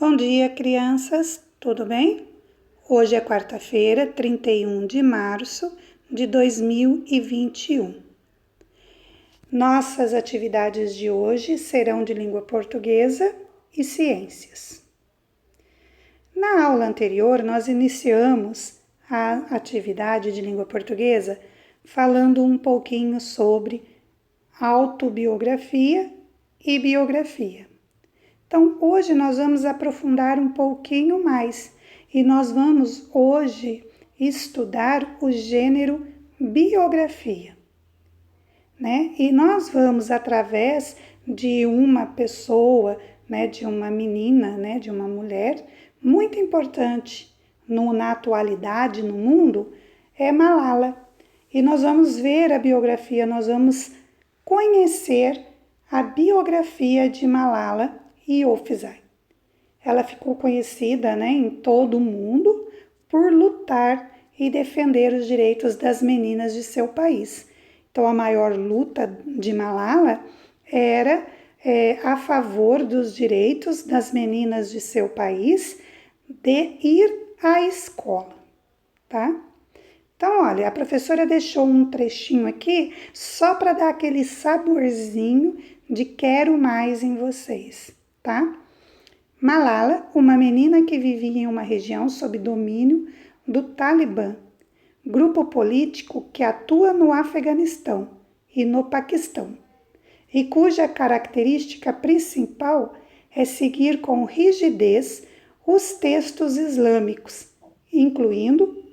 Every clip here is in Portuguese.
Bom dia, crianças, tudo bem? Hoje é quarta-feira, 31 de março de 2021. Nossas atividades de hoje serão de língua portuguesa e ciências. Na aula anterior, nós iniciamos a atividade de língua portuguesa falando um pouquinho sobre autobiografia e biografia. Então, hoje nós vamos aprofundar um pouquinho mais e nós vamos hoje estudar o gênero biografia, né? E nós vamos, através de uma pessoa, né, de uma menina, né, de uma mulher, muito importante na atualidade, no mundo, é Malala. E nós vamos ver a biografia, nós vamos conhecer a biografia de Malala Yousafzai. Ela ficou conhecida, né, em todo o mundo por lutar e defender os direitos das meninas de seu país. Então, a maior luta de Malala era a favor dos direitos das meninas de seu país de ir à escola, tá? Então, olha, a professora deixou um trechinho aqui só para dar aquele saborzinho de quero mais em vocês, tá? Malala, uma menina que vivia em uma região sob domínio do Talibã, grupo político que atua no Afeganistão e no Paquistão, e cuja característica principal é seguir com rigidez os textos islâmicos, incluindo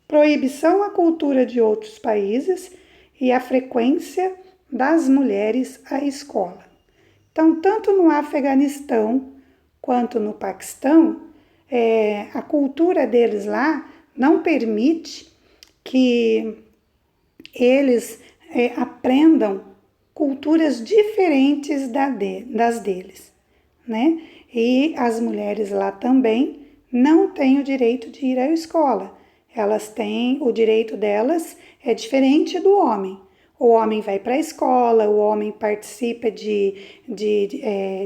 proibição à cultura de outros países e a frequência das mulheres à escola. Então, tanto no Afeganistão quanto no Paquistão, a cultura deles lá não permite que eles aprendam culturas diferentes das deles, né? E as mulheres lá também não têm o direito de ir à escola. Elas têm, o direito delas é diferente do homem. O homem vai para a escola, o homem participa de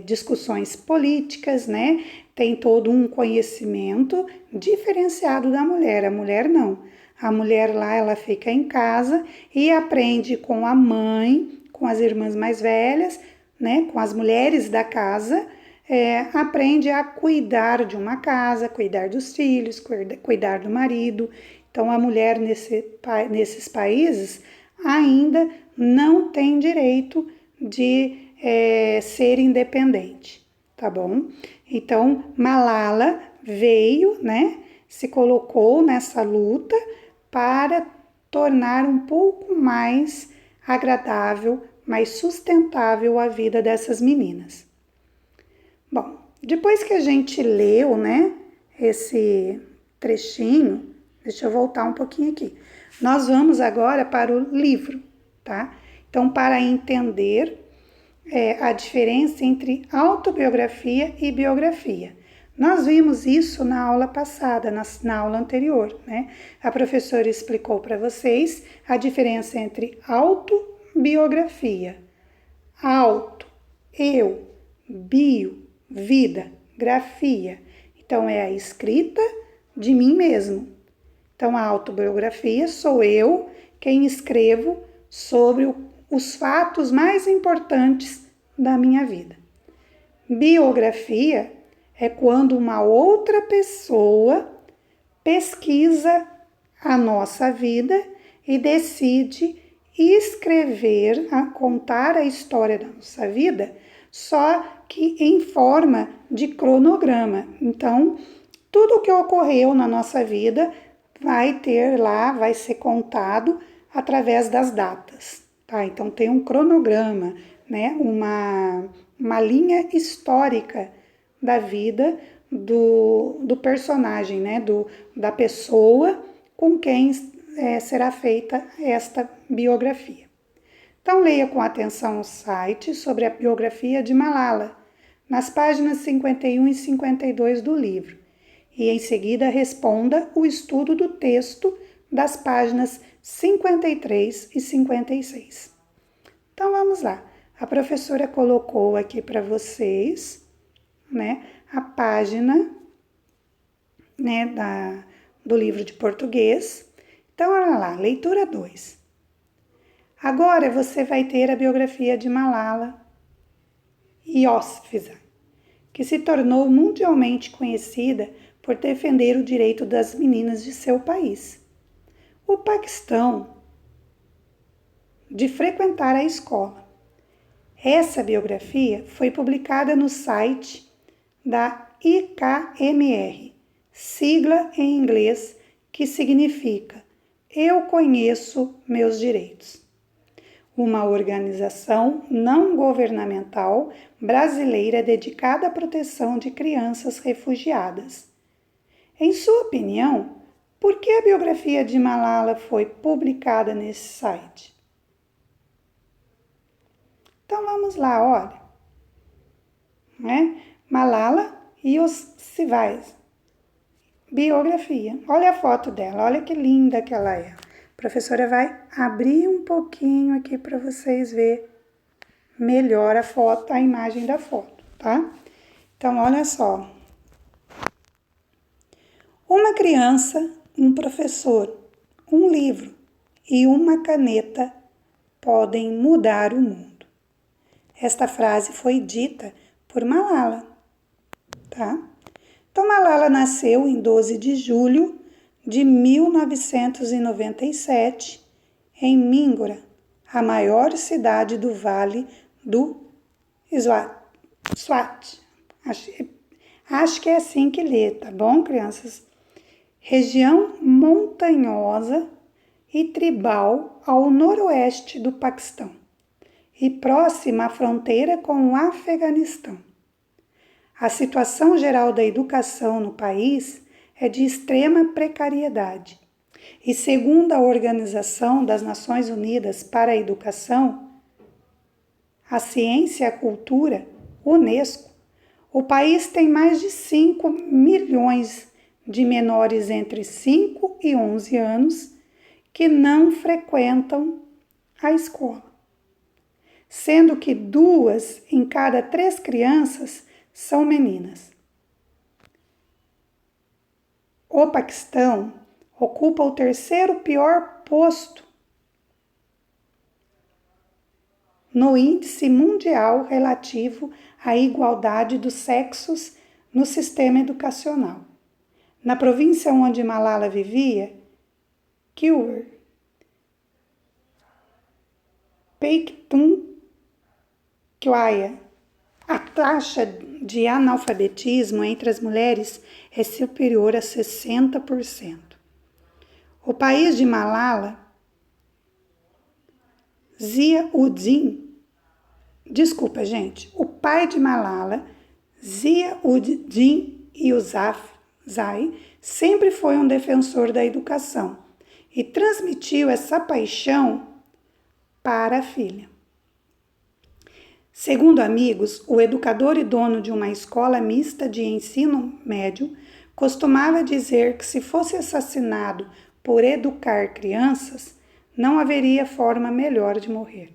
discussões políticas, né? Tem todo um conhecimento diferenciado da mulher. A mulher não. A mulher lá, ela fica em casa e aprende com a mãe, com as irmãs mais velhas, né? Com as mulheres da casa, aprende a cuidar de uma casa, cuidar dos filhos, cuidar do marido. Então, a mulher nesses países ainda não tem direito de ser independente, tá bom? Então, Malala veio, né, se colocou nessa luta para tornar um pouco mais agradável, mais sustentável a vida dessas meninas. Bom, depois que a gente leu, né, esse trechinho, deixa eu voltar um pouquinho aqui. Nós vamos agora para o livro, tá? Então, para entender a diferença entre autobiografia e biografia. Nós vimos isso na aula passada, na aula anterior, né? A professora explicou para vocês a diferença entre autobiografia, auto, eu, bio, vida, grafia. Então, é a escrita de mim mesmo. Então, a autobiografia sou eu quem escrevo sobre os fatos mais importantes da minha vida. Biografia é quando uma outra pessoa pesquisa a nossa vida e decide escrever, contar a história da nossa vida, só que em forma de cronograma. Então, tudo o que ocorreu na nossa vida vai ter lá, vai ser contado através das datas, tá? Então, tem um cronograma, né? Uma linha histórica da vida do personagem, né? Da pessoa com quem será feita esta biografia. Então, leia com atenção o site sobre a biografia de Malala, nas páginas 51 e 52 do livro, e em seguida responda o estudo do texto das páginas 53 e 56. Então, vamos lá. A professora colocou aqui para vocês né, a página, né, do livro de português. Então, olha lá, leitura 2. Agora você vai ter a biografia de Malala Yousafzai, que se tornou mundialmente conhecida por defender o direito das meninas de seu país, o Paquistão, de frequentar a escola. Essa biografia foi publicada no site da ICMR, sigla em inglês que significa Eu Conheço Meus Direitos, uma organização não governamental brasileira dedicada à proteção de crianças refugiadas. Em sua opinião, por que a biografia de Malala foi publicada nesse site? Então vamos lá, olha. Né? Malala Yousafzai, biografia. Olha a foto dela, olha que linda que ela é. A professora vai abrir um pouquinho aqui para vocês verem melhor a foto, a imagem da foto, tá? Então, olha só. Uma criança, um professor, um livro e uma caneta podem mudar o mundo. Esta frase foi dita por Malala, tá? Então, Malala nasceu em 12 de julho de 1997 em Mingora, a maior cidade do Vale do Swat. Acho que é assim que lê, tá bom, crianças? Região montanhosa e tribal ao noroeste do Paquistão e próxima à fronteira com o Afeganistão. A situação geral da educação no país é de extrema precariedade e, segundo a Organização das Nações Unidas para a Educação, a Ciência e a Cultura, UNESCO, o país tem mais de 5 milhões de menores entre 5 e 11 anos que não frequentam a escola, sendo que 2 em cada 3 crianças são meninas. O Paquistão ocupa o 3º pior posto no índice mundial relativo à igualdade dos sexos no sistema educacional. Na província onde Malala vivia, Khyber Pakhtunkhwa, a taxa de analfabetismo entre as mulheres é superior a 60%. O país de Malala, o pai de Malala, Ziauddin Yousafzai, sempre foi um defensor da educação e transmitiu essa paixão para a filha. Segundo amigos, o educador e dono de uma escola mista de ensino médio costumava dizer que se fosse assassinado por educar crianças, não haveria forma melhor de morrer.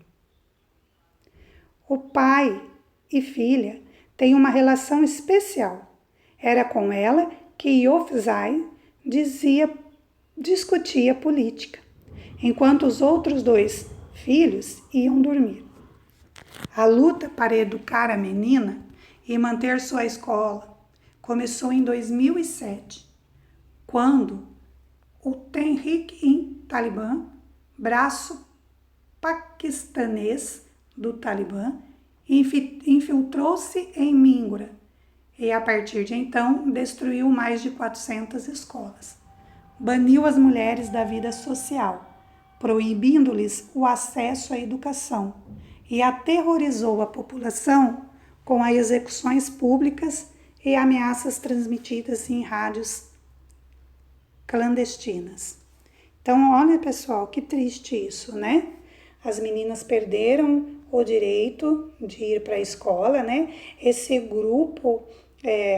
O pai e filha têm uma relação especial. Era com ela que Yousafzai discutia política, enquanto os outros 2 filhos iam dormir. A luta para educar a menina e manter sua escola começou em 2007, quando o Tehrik-i-Taliban, braço paquistanês do Talibã, infiltrou-se em Mingora e, a partir de então, destruiu mais de 400 escolas. Baniu as mulheres da vida social, proibindo-lhes o acesso à educação, e aterrorizou a população com as execuções públicas e ameaças transmitidas em rádios clandestinas. Então, olha, pessoal, que triste isso, né? As meninas perderam o direito de ir para a escola, né? Esse grupo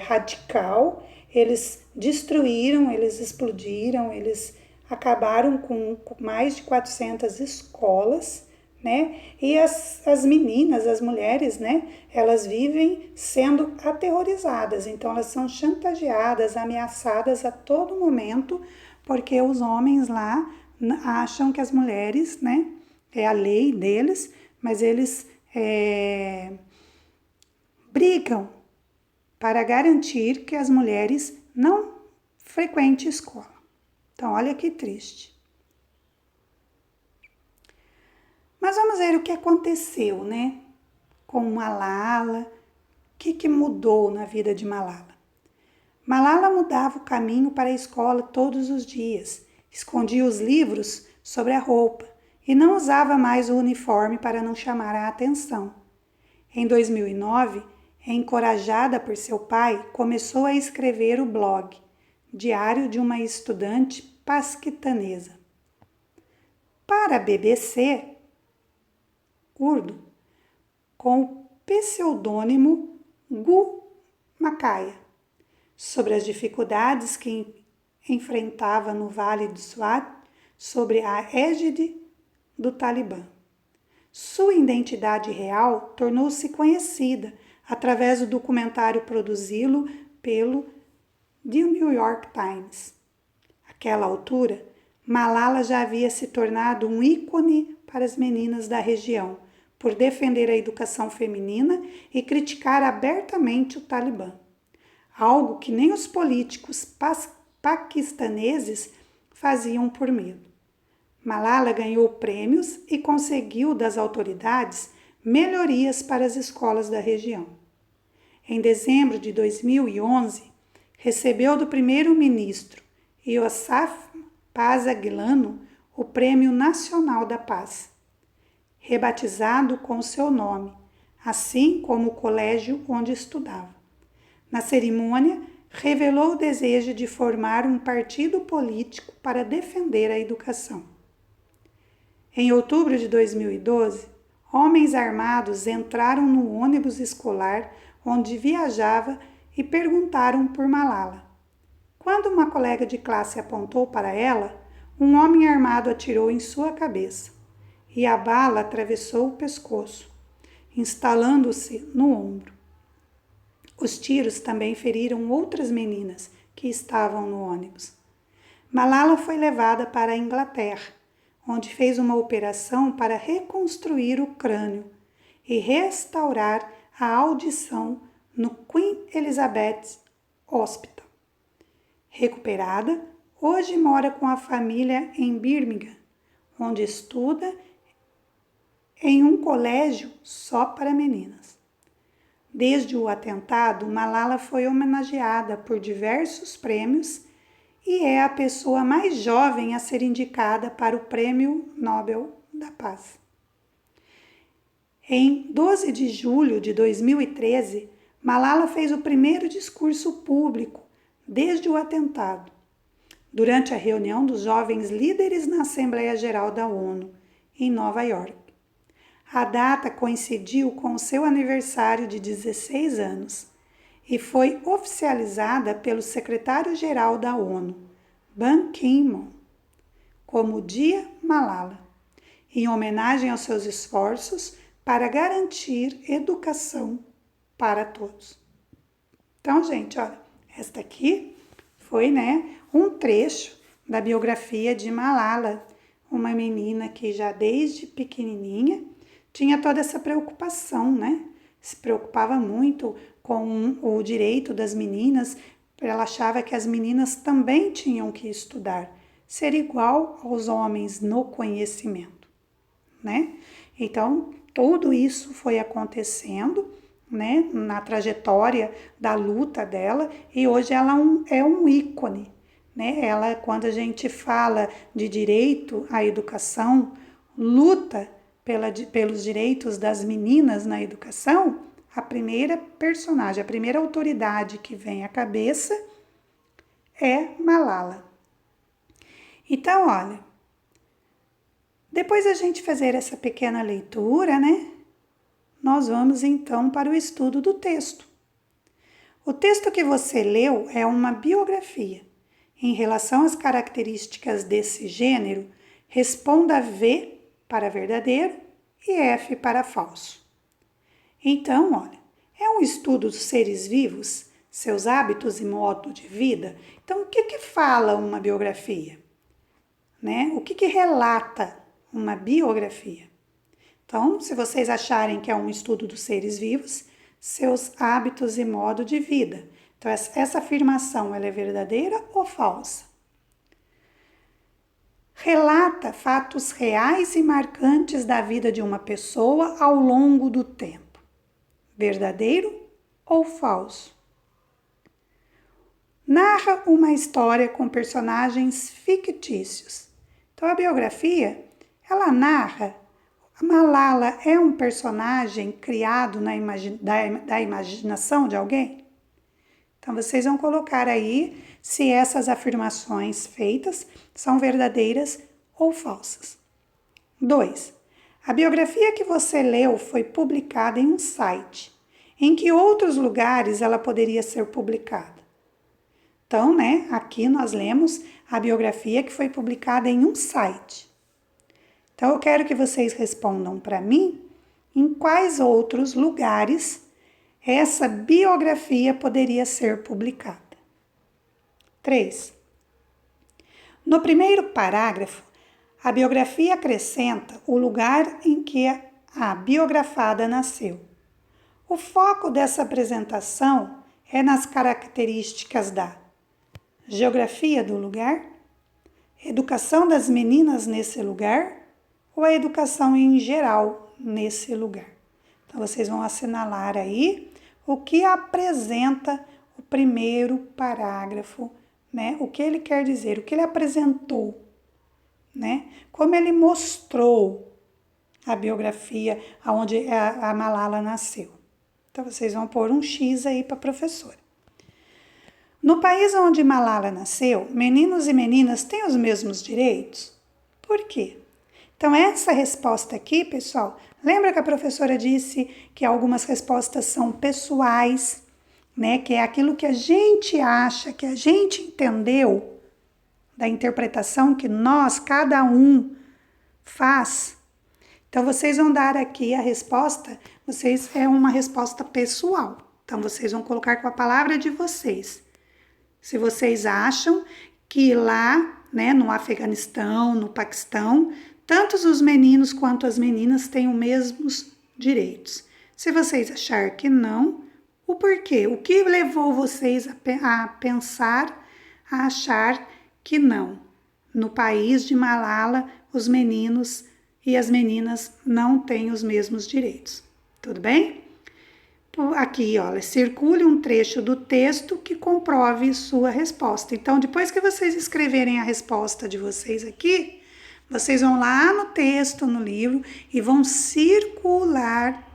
radical, eles destruíram, eles explodiram, eles acabaram com mais de 400 escolas, né? E as meninas, as mulheres, né? Elas vivem sendo aterrorizadas, então elas são chantageadas, ameaçadas a todo momento, porque os homens lá acham que as mulheres, né? É a lei deles, mas eles brigam para garantir que as mulheres não frequentem escola. Então, olha que triste. Mas vamos ver o que aconteceu, né? Com Malala, o que mudou na vida de Malala? Malala mudava o caminho para a escola todos os dias, escondia os livros sobre a roupa e não usava mais o uniforme para não chamar a atenção. Em 2009, encorajada por seu pai, começou a escrever o blog Diário de uma Estudante Paquistanesa. Para a BBC, urdu, com o pseudônimo Gu Makaya, sobre as dificuldades que enfrentava no Vale do Swat sob a égide do Talibã. Sua identidade real tornou-se conhecida através do documentário produzido pelo The New York Times. Àquela altura, Malala já havia se tornado um ícone para as meninas da região, por defender a educação feminina e criticar abertamente o Talibã, algo que nem os políticos paquistaneses faziam por medo. Malala ganhou prêmios e conseguiu das autoridades melhorias para as escolas da região. Em dezembro de 2011, recebeu do primeiro-ministro Yousaf Paz-Aguilano o Prêmio Nacional da Paz, rebatizado com seu nome, assim como o colégio onde estudava. Na cerimônia, revelou o desejo de formar um partido político para defender a educação. Em outubro de 2012, homens armados entraram no ônibus escolar onde viajava e perguntaram por Malala. Quando uma colega de classe apontou para ela, um homem armado atirou em sua cabeça e a bala atravessou o pescoço, instalando-se no ombro. Os tiros também feriram outras meninas que estavam no ônibus. Malala foi levada para a Inglaterra, onde fez uma operação para reconstruir o crânio e restaurar a audição no Queen Elizabeth Hospital. Recuperada, hoje mora com a família em Birmingham, onde estuda em um colégio só para meninas. Desde o atentado, Malala foi homenageada por diversos prêmios e é a pessoa mais jovem a ser indicada para o Prêmio Nobel da Paz. Em 12 de julho de 2013, Malala fez o primeiro discurso público desde o atentado, durante a reunião dos jovens líderes na Assembleia Geral da ONU, em Nova York. A data coincidiu com o seu aniversário de 16 anos e foi oficializada pelo secretário-geral da ONU, Ban Ki-moon, como o Dia Malala, em homenagem aos seus esforços para garantir educação para todos. Então, gente, olha, esta aqui foi, um trecho da biografia de Malala, uma menina que já desde pequenininha tinha toda essa preocupação, Se preocupava muito com o direito das meninas. Ela achava que as meninas também tinham que estudar, ser igual aos homens no conhecimento, Então, tudo isso foi acontecendo, na trajetória da luta dela, e hoje ela é um ícone, Ela, quando a gente fala de direito à educação, luta pelos direitos das meninas na educação, a primeira personagem, a primeira autoridade que vem à cabeça é Malala. Então, olha, depois a gente fazer essa pequena leitura, nós vamos então para o estudo do texto. O texto que você leu é uma biografia. Em relação às características desse gênero, responda V para verdadeiro e F para falso. Então, olha, é um estudo dos seres vivos, seus hábitos e modo de vida. Então, o que fala uma biografia? Né? O que relata uma biografia? Então, se vocês acharem que é um estudo dos seres vivos, seus hábitos e modo de vida. Então, essa afirmação, ela é verdadeira ou falsa? Relata fatos reais e marcantes da vida de uma pessoa ao longo do tempo. Verdadeiro ou falso? Narra uma história com personagens fictícios. Então, a biografia, ela narra. A Malala é um personagem criado da imaginação de alguém? Então, vocês vão colocar aí se essas afirmações feitas são verdadeiras ou falsas. 2. A biografia que você leu foi publicada em um site. Em que outros lugares ela poderia ser publicada? Então, né, aqui nós lemos a biografia que foi publicada em um site. Então, eu quero que vocês respondam para mim em quais outros lugares essa biografia poderia ser publicada. 3. No primeiro parágrafo, a biografia acrescenta o lugar em que a biografada nasceu. O foco dessa apresentação é nas características da geografia do lugar, educação das meninas nesse lugar ou a educação em geral nesse lugar. Então, vocês vão assinalar aí o que apresenta o primeiro parágrafo, né? O que ele quer dizer, o que ele apresentou, né? Como ele mostrou a biografia onde a Malala nasceu. Então, vocês vão pôr um X aí para a professora. No país onde Malala nasceu, meninos e meninas têm os mesmos direitos? Por quê? Então, essa resposta aqui, pessoal, lembra que a professora disse que algumas respostas são pessoais, né? Que é aquilo que a gente acha, que a gente entendeu da interpretação que nós, cada um, faz. Então, vocês vão dar aqui a resposta, é uma resposta pessoal. Então, vocês vão colocar com a palavra de vocês. Se vocês acham que lá, né, no Afeganistão, no Paquistão, tanto os meninos quanto as meninas têm os mesmos direitos. Se vocês acharem que não, o porquê? O que levou vocês a pensar, a achar que não? No país de Malala, os meninos e as meninas não têm os mesmos direitos. Tudo bem? Aqui, olha, circule um trecho do texto que comprove sua resposta. Então, depois que vocês escreverem a resposta de vocês aqui, vocês vão lá no texto, no livro, e vão circular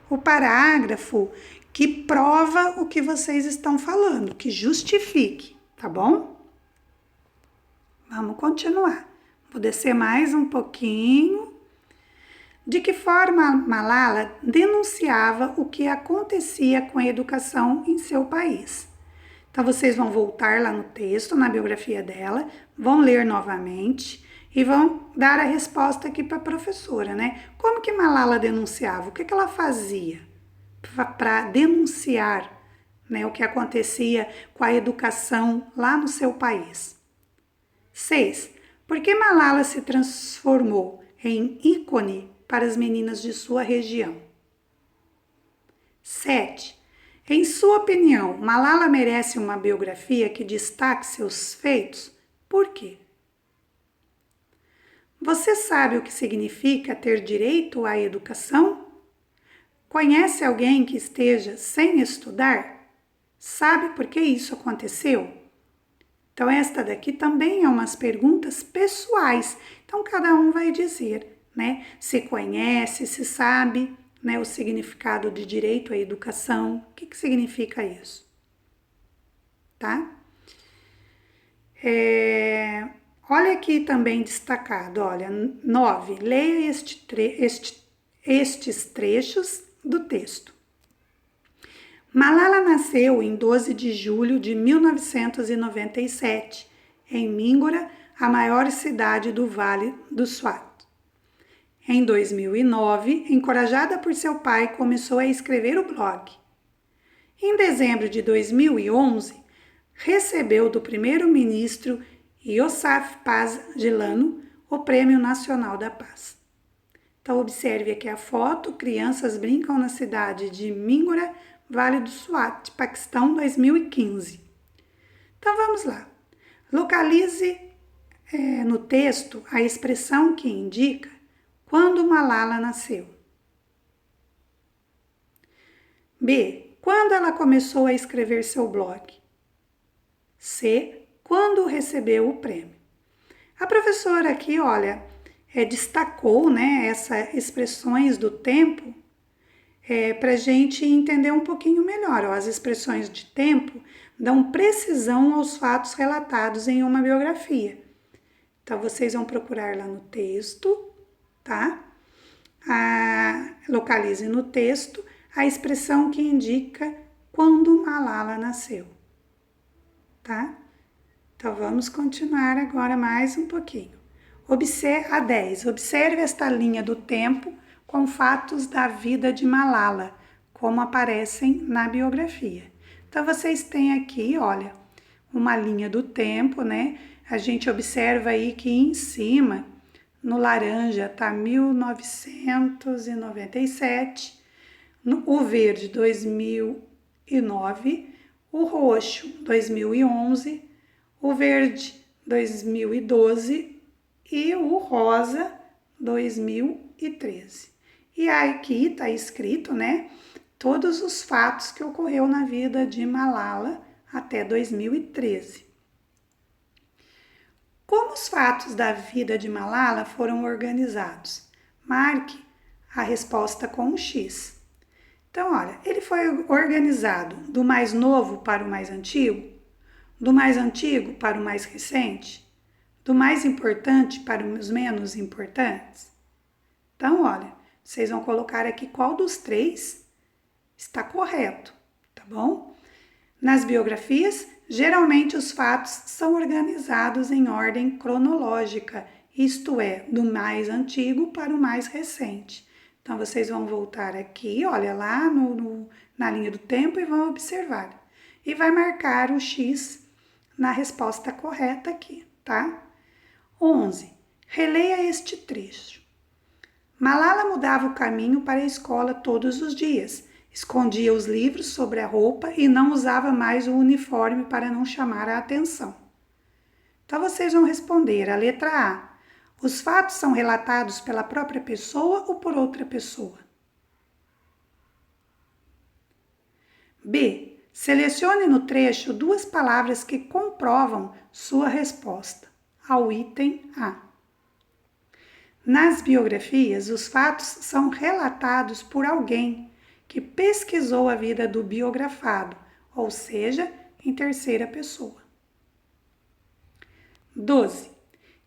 o parágrafo que prova o que vocês estão falando, que justifique, tá bom? Vamos continuar. Vou descer mais um pouquinho. De que forma Malala denunciava o que acontecia com a educação em seu país? Então, vocês vão voltar lá no texto, na biografia dela, vão ler novamente e vão dar a resposta aqui para a professora, né? Como que Malala denunciava? O que ela fazia para denunciar, né, o que acontecia com a educação lá no seu país? 6. Por que Malala se transformou em ícone para as meninas de sua região? 7. Em sua opinião, Malala merece uma biografia que destaque seus feitos? Por quê? Você sabe o que significa ter direito à educação? Conhece alguém que esteja sem estudar? Sabe por que isso aconteceu? Então, esta daqui também é umas perguntas pessoais. Então, cada um vai dizer, né? Se conhece, se sabe, né, o significado de direito à educação. O que significa isso? Tá? Olha aqui também destacado, olha, 9. Leia estes trechos do texto. Malala nasceu em 12 de julho de 1997, em Mingora, a maior cidade do Vale do Swat. Em 2009, encorajada por seu pai, começou a escrever o blog. Em dezembro de 2011, recebeu do primeiro-ministro Yousaf Paz Gilano o Prêmio Nacional da Paz. Então, observe aqui a foto. Crianças brincam na cidade de Mingora, Vale do Swat, Paquistão, 2015. Então, vamos lá. Localize no texto a expressão que indica quando Malala nasceu. B. Quando ela começou a escrever seu blog. C. Quando recebeu o prêmio. A professora aqui, olha, destacou, né, essas expressões do tempo para a gente entender um pouquinho melhor. As expressões de tempo dão precisão aos fatos relatados em uma biografia. Então, vocês vão procurar lá no texto, tá? Localize no texto a expressão que indica quando Malala nasceu, tá? Então, vamos continuar agora mais um pouquinho. A 10. Observe esta linha do tempo com fatos da vida de Malala, como aparecem na biografia. Então, vocês têm aqui, olha, uma linha do tempo, né? A gente observa aí que em cima, no laranja, está 1997, o verde, 2009, o roxo, 2011, o verde, 2012 e o rosa, 2013. E aqui está escrito, né, todos os fatos que ocorreu na vida de Malala até 2013. Como os fatos da vida de Malala foram organizados? Marque a resposta com um X. Então, olha, ele foi organizado do mais novo para o mais antigo, do mais antigo para o mais recente, do mais importante para os menos importantes. Então, olha, vocês vão colocar aqui qual dos três está correto, tá bom? Nas biografias, geralmente os fatos são organizados em ordem cronológica, isto é, do mais antigo para o mais recente. Então, vocês vão voltar aqui, olha lá na linha do tempo e vão observar. E vai marcar o X na resposta correta aqui, tá? 11. Releia este trecho. Malala mudava o caminho para a escola todos os dias. Escondia os livros sobre a roupa e não usava mais o uniforme para não chamar a atenção. Então, vocês vão responder a letra A. Os fatos são relatados pela própria pessoa ou por outra pessoa? B. Selecione no trecho duas palavras que comprovam sua resposta ao item A. Nas biografias, os fatos são relatados por alguém que pesquisou a vida do biografado, ou seja, em terceira pessoa. 12.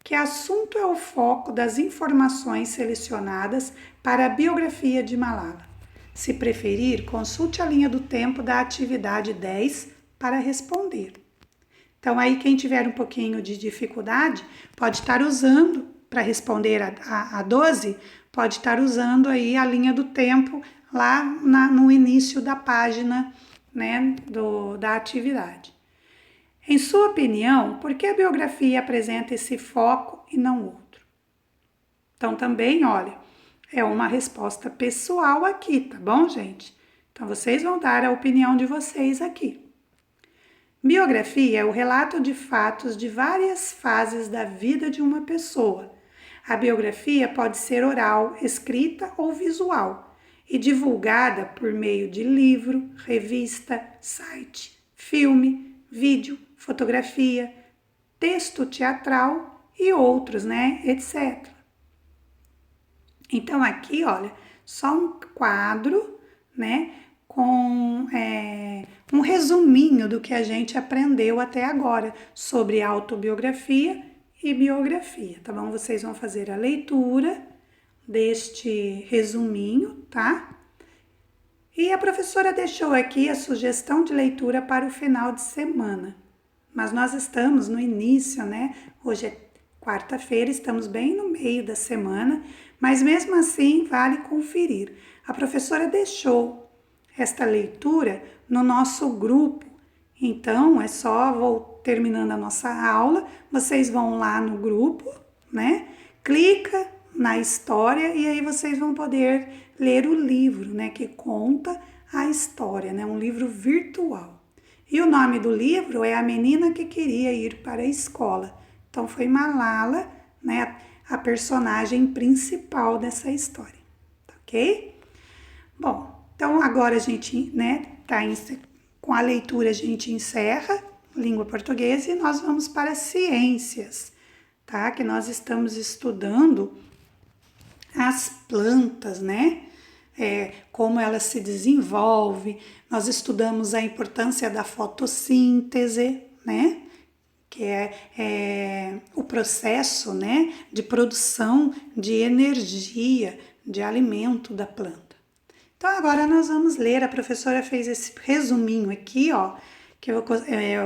Que assunto é o foco das informações selecionadas para a biografia de Malala? Se preferir, consulte a linha do tempo da atividade 10 para responder. Então, aí quem tiver um pouquinho de dificuldade, pode estar usando, para responder a 12, pode estar usando aí a linha do tempo lá no início da página, né, da atividade. Em sua opinião, por que a biografia apresenta esse foco e não outro? Então, também, olha, é uma resposta pessoal aqui, tá bom, gente? Então, vocês vão dar a opinião de vocês aqui. Biografia é o relato de fatos de várias fases da vida de uma pessoa. A biografia pode ser oral, escrita ou visual e divulgada por meio de livro, revista, site, filme, vídeo, fotografia, texto teatral e outros, né, etc. Então, aqui, olha, só um quadro, né, com um resuminho do que a gente aprendeu até agora sobre autobiografia e biografia, tá bom? Vocês vão fazer a leitura deste resuminho, tá? E a professora deixou aqui a sugestão de leitura para o final de semana. Mas nós estamos no início, né? Hoje é quarta-feira, estamos bem no meio da semana, mas mesmo assim vale conferir. A professora deixou esta leitura no nosso grupo, então é só terminando a nossa aula, vocês vão lá no grupo, né? Clica na história e aí vocês vão poder ler o livro, né? Que conta a história, né? Um livro virtual. E o nome do livro é A Menina que Queria Ir para a Escola. Então foi Malala, né? A personagem principal dessa história, tá ok? Bom, então agora a gente, né? Com a leitura a gente encerra língua portuguesa e nós vamos para ciências, tá? Que nós estamos estudando as plantas, né? Como elas se desenvolvem. Nós estudamos a importância da fotossíntese, né? Que é o processo, né? De produção de energia, de alimento da planta. Então agora nós vamos ler. A professora fez esse resuminho aqui, ó. Que eu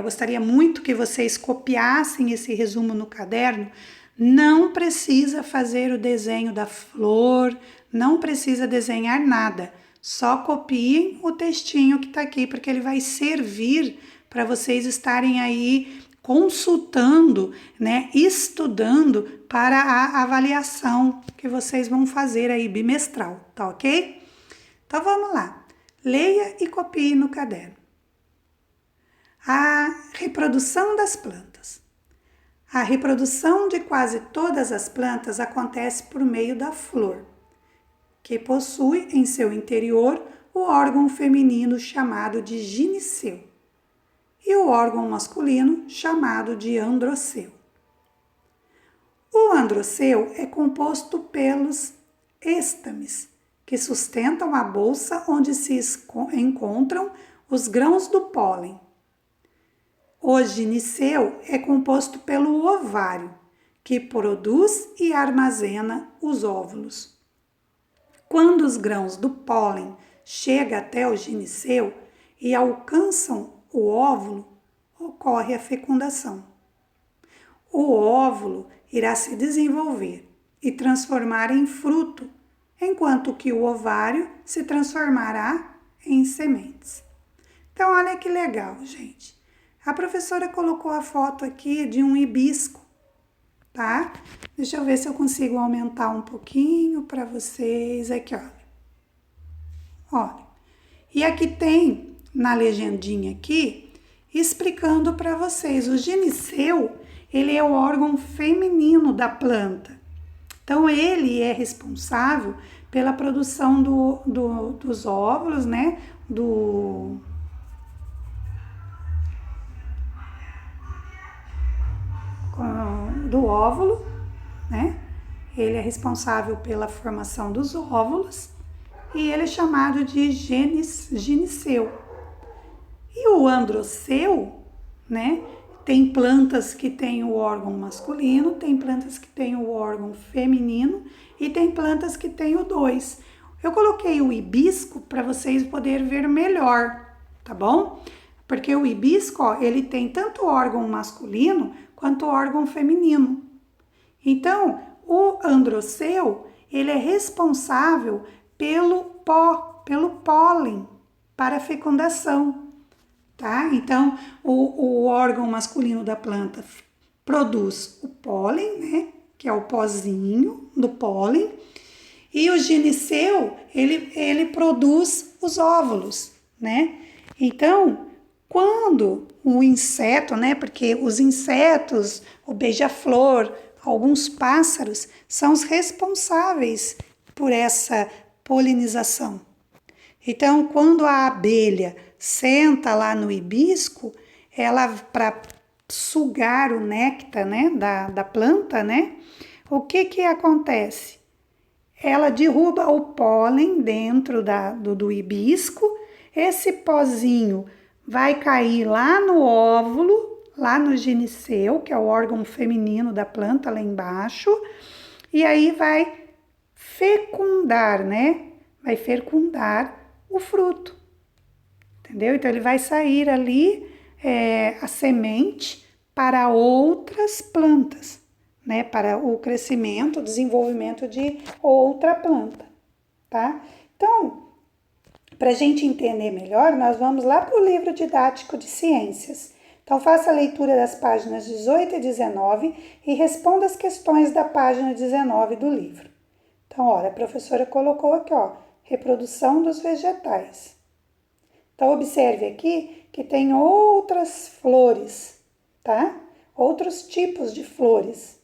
gostaria muito que vocês copiassem esse resumo no caderno. Não precisa fazer o desenho da flor, não precisa desenhar nada. Só copiem o textinho que está aqui, porque ele vai servir para vocês estarem aí consultando, né, estudando para a avaliação que vocês vão fazer aí bimestral, tá ok? Então vamos lá. Leia e copie no caderno. A reprodução das plantas. A reprodução de quase todas as plantas acontece por meio da flor, que possui em seu interior o órgão feminino chamado de gineceu e o órgão masculino chamado de androceu. O androceu é composto pelos estames, que sustentam a bolsa onde se encontram os grãos do pólen. O gineceu é composto pelo ovário, que produz e armazena os óvulos. Quando os grãos do pólen chegam até o gineceu e alcançam o óvulo, ocorre a fecundação. O óvulo irá se desenvolver e transformar em fruto, enquanto que o ovário se transformará em sementes. Então, olha que legal, gente. A professora colocou a foto aqui de um hibisco, tá? Deixa eu ver se eu consigo aumentar um pouquinho para vocês. Aqui, olha. Olha. E aqui tem, na legendinha aqui, explicando para vocês. O gineceu, ele é o órgão feminino da planta. Então, ele é responsável pela produção dos óvulos, né? Do óvulo, né? Ele é responsável pela formação dos óvulos e ele é chamado de gineceu. E o androceu, né? Tem plantas que têm o órgão masculino, tem plantas que têm o órgão feminino e tem plantas que têm o dois. Eu coloquei o hibisco para vocês poderem ver melhor, tá bom? Porque o hibisco, ó, ele tem tanto o órgão masculino quanto o órgão feminino. Então, o androceu, ele é responsável pelo pólen para a fecundação, tá? Então, o órgão masculino da planta produz o pólen, né? Que é o pozinho do pólen. E o gineceu, ele produz os óvulos, né? Então, quando o inseto, né? Porque os insetos, o beija-flor, alguns pássaros são os responsáveis por essa polinização. Então, quando a abelha senta lá no hibisco, ela, para sugar o néctar, né, da planta, né? O que acontece? Ela derruba o pólen dentro do hibisco, esse pozinho vai cair lá no óvulo, lá no gineceu, que é o órgão feminino da planta lá embaixo, e aí vai fecundar, né? Vai fecundar o fruto, entendeu? Então ele vai sair ali a semente para outras plantas, né, para o crescimento, desenvolvimento de outra planta, tá? Então, para a gente entender melhor, nós vamos lá para o livro didático de ciências. Então, faça a leitura das páginas 18 e 19 e responda as questões da página 19 do livro. Então, olha, a professora colocou aqui, ó, reprodução dos vegetais. Então, observe aqui que tem outras flores, tá? Outros tipos de flores.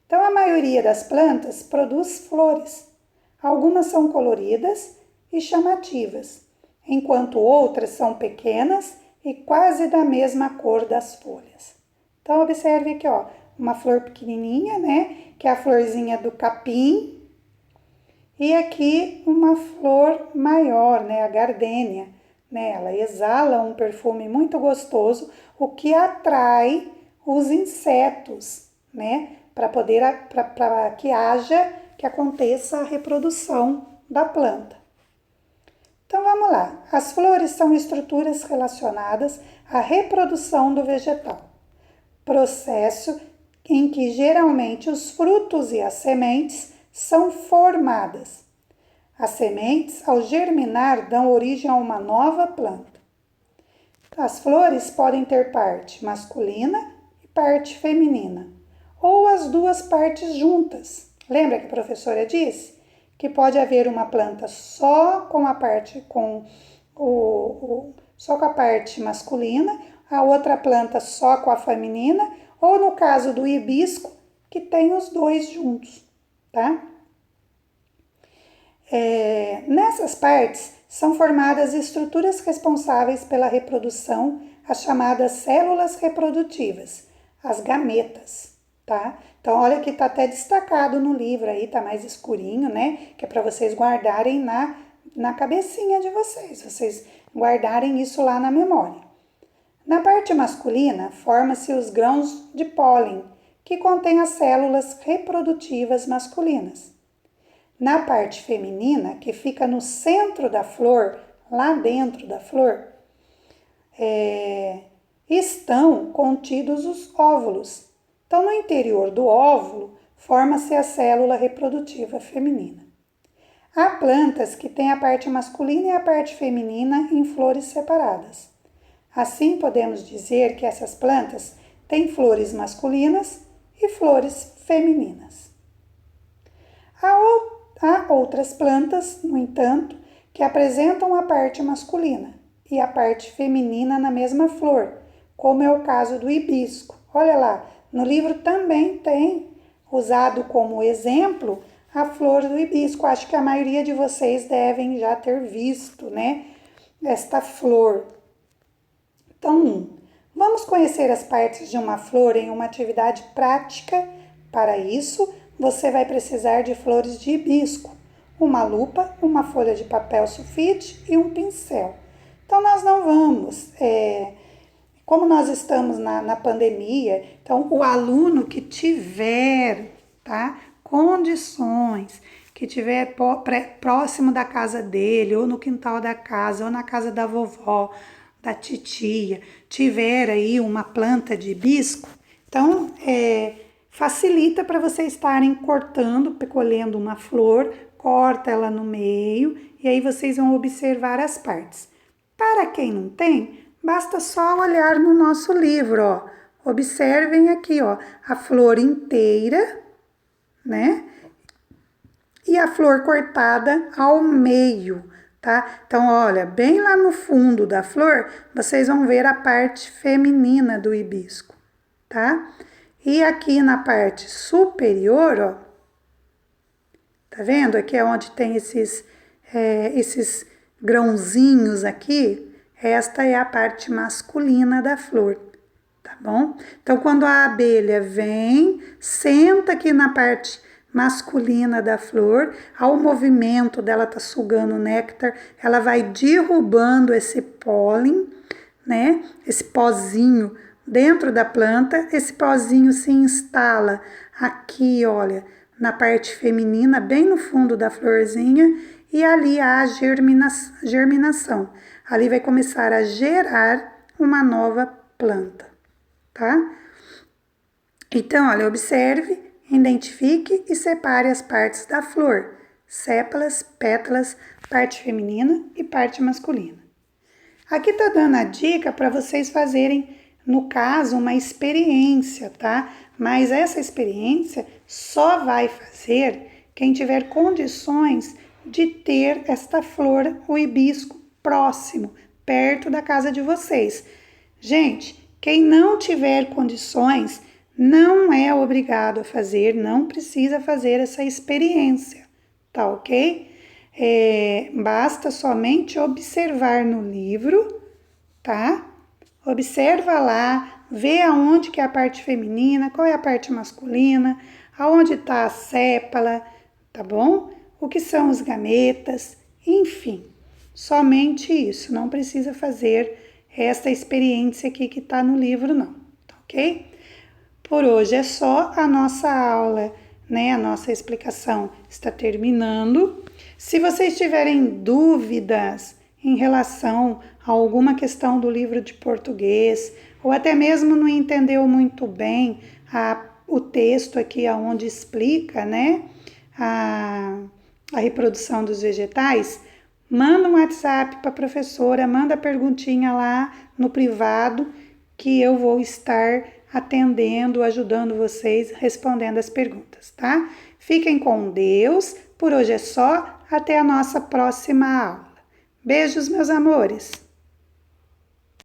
Então, a maioria das plantas produz flores. Algumas são coloridas e chamativas, enquanto outras são pequenas e quase da mesma cor das folhas. Então, observe aqui, ó, uma flor pequenininha, né, que é a florzinha do capim, e aqui uma flor maior, né, a gardênia, né, ela exala um perfume muito gostoso, o que atrai os insetos, né, para que aconteça a reprodução da planta. Então vamos lá, as flores são estruturas relacionadas à reprodução do vegetal, processo em que geralmente os frutos e as sementes são formadas. As sementes, ao germinar, dão origem a uma nova planta. As flores podem ter parte masculina e parte feminina, ou as duas partes juntas. Lembra que a professora disse que pode haver uma planta só com a parte só com a parte masculina, a outra planta só com a feminina, ou no caso do hibisco, que tem os dois juntos, tá? Nessas partes são formadas estruturas responsáveis pela reprodução, as chamadas células reprodutivas, as gametas, tá? Então, olha que tá até destacado no livro aí, tá mais escurinho, né? Que é para vocês guardarem na cabecinha de vocês guardarem isso lá na memória. Na parte masculina, forma-se os grãos de pólen, que contém as células reprodutivas masculinas. Na parte feminina, que fica no centro da flor, lá dentro da flor, estão contidos os óvulos. Então, no interior do óvulo, forma-se a célula reprodutiva feminina. Há plantas que têm a parte masculina e a parte feminina em flores separadas. Assim, podemos dizer que essas plantas têm flores masculinas e flores femininas. Há outras plantas, no entanto, que apresentam a parte masculina e a parte feminina na mesma flor, como é o caso do hibisco. Olha lá, no livro também tem usado como exemplo a flor do hibisco. Acho que a maioria de vocês devem já ter visto, né, esta flor. Então, vamos conhecer as partes de uma flor em uma atividade prática. Para isso, você vai precisar de flores de hibisco, uma lupa, uma folha de papel sulfite e um pincel. Então, nós não vamos... Como nós estamos na pandemia, então o aluno que tiver, tá, condições, que tiver próximo da casa dele, ou no quintal da casa, ou na casa da vovó, da titia, tiver aí uma planta de hibisco, então facilita para vocês estarem cortando, colhendo uma flor, corta ela no meio e aí vocês vão observar as partes. Para quem não tem, basta só olhar no nosso livro, ó. Observem aqui, ó, a flor inteira, né? E a flor cortada ao meio, tá? Então, olha, bem lá no fundo da flor, vocês vão ver a parte feminina do hibisco, tá? E aqui na parte superior, ó, tá vendo? Aqui é onde tem esses grãozinhos aqui. Esta é a parte masculina da flor, tá bom? Então, quando a abelha vem, senta aqui na parte masculina da flor, ao movimento dela tá sugando o néctar, ela vai derrubando esse pólen, né? Esse pozinho dentro da planta, esse pozinho se instala aqui, olha, na parte feminina, bem no fundo da florzinha, e ali há a germinação. Ali vai começar a gerar uma nova planta, tá? Então, olha, observe, identifique e separe as partes da flor: sépalas, pétalas, parte feminina e parte masculina. Aqui tá dando a dica para vocês fazerem, no caso, uma experiência, tá? Mas essa experiência só vai fazer quem tiver condições de ter esta flor, o hibisco, próximo, perto da casa de vocês. Gente, quem não tiver condições não é obrigado a fazer, não precisa fazer essa experiência, tá ok? Basta somente observar no livro, tá? Observa lá, vê aonde que é a parte feminina, qual é a parte masculina, aonde está a sépala, tá bom? O que são os gametas, enfim, somente isso. Não precisa fazer esta experiência aqui que está no livro, não, tá ok? Por hoje é só, a nossa aula, né? A nossa explicação está terminando. Se vocês tiverem dúvidas em relação a alguma questão do livro de português, ou até mesmo não entendeu muito bem o texto aqui onde explica, né, a reprodução dos vegetais, manda um WhatsApp para a professora, manda a perguntinha lá no privado, que eu vou estar atendendo, ajudando vocês, respondendo as perguntas, tá? Fiquem com Deus. Por hoje é só. Até a nossa próxima aula. Beijos, meus amores!